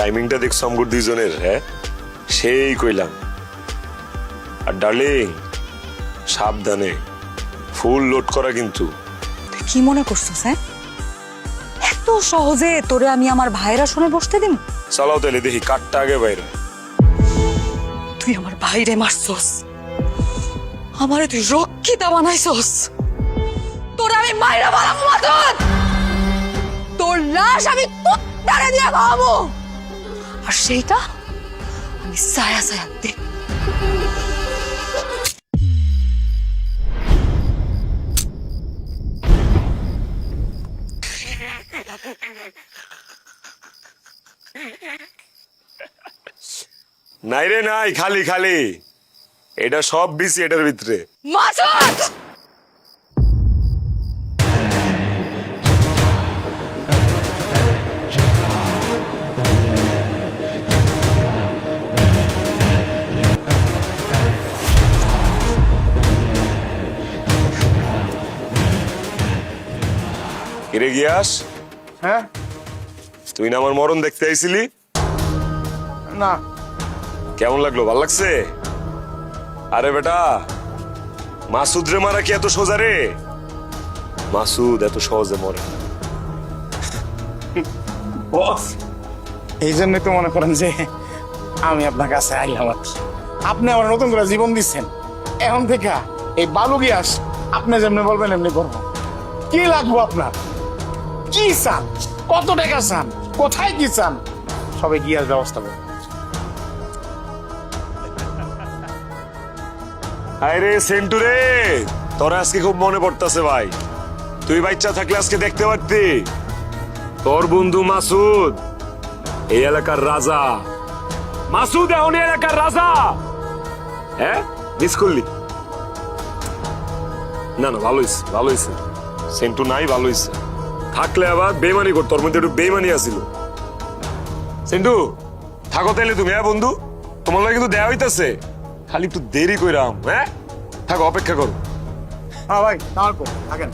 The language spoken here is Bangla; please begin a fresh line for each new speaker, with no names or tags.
টাইমিংটা দেখছো আমগুর দুইজনের, হ্যাঁ সেই কইলাম। আর ডার্লিং সাবধানে, ফুল লোড করা কিন্তু।
তুই কি মনে করছিস? হ্যাঁ, এত সহজে তোরে আমি আমার ভাইরা শুনে বসতে দিম?
চালাও তাহলে দেখি কাঠটা আগে বাইরে।
তুই আমার ভাইরে মারছস, আমারে তুই রক্ষিতা বানাইছস, তোরে আমি মাইরা বানাবো মাতন, তোর লাশ আমি কুত্তারে দিয়া খাওয়াবো, আর সেইটা আমি ছায়া ছায়া দেখ।
নাই রে নাই, খালি খালি, এটা সব বিসি এটার ভিতরে।
মাসুদ,
কিরে গিয়াস,
হ্যাঁ?
তুই না আমার মরণ দেখতে আইছিলি?
না।
কেমন লাগলো? ভাল লাগছে? আরে বেটা, মাসুদ রে মারা কি এত সোজা রে? মাসুদ এত সহজে মরে না।
বস, এই জন্যই তো মনে করেন যে আমি আপনার কাছে আইলাম আর কি। আপনি আমার নতুন করে জীবন দিচ্ছেন, এখন থেকে এই বালু গিয়াস আপনি যেমনি বলবেন এমনি করবো। কি লাগবো আপনার? কি চান? কত টাকা চান? কোথায় কি চান? সবাই গিয়াস ব্যবস্থা করবো।
আরে সেন্টু রে, তোর আজকে খুব মনে পড়তাছে ভাই। তুই বাচ্চা থাকলে আজকে দেখতে পারতি তোর বন্ধু মাসুদ এই এলাকার রাজা। মাসুদ এখন এই এলাকার রাজা। হ্যাঁ, মিস করলি? না না, ভালো হয়েছে ভালো হয়েছে। সেন্টু নাই, ভালো হয়েছে। থাকলে আবার বেমানি কর, তোর মধ্যে একটু বেমানি আছিল। সেন্টু থাকো তাইলে তুমি, হ্যাঁ বন্ধু, তোমার লাগে কিন্তু দেয়া হইতাছে, খালি একটু দেরি কইরাম। হ্যাঁ থাকো, অপেক্ষা করো।
হ্যাঁ ভাই, আমার থাকেন।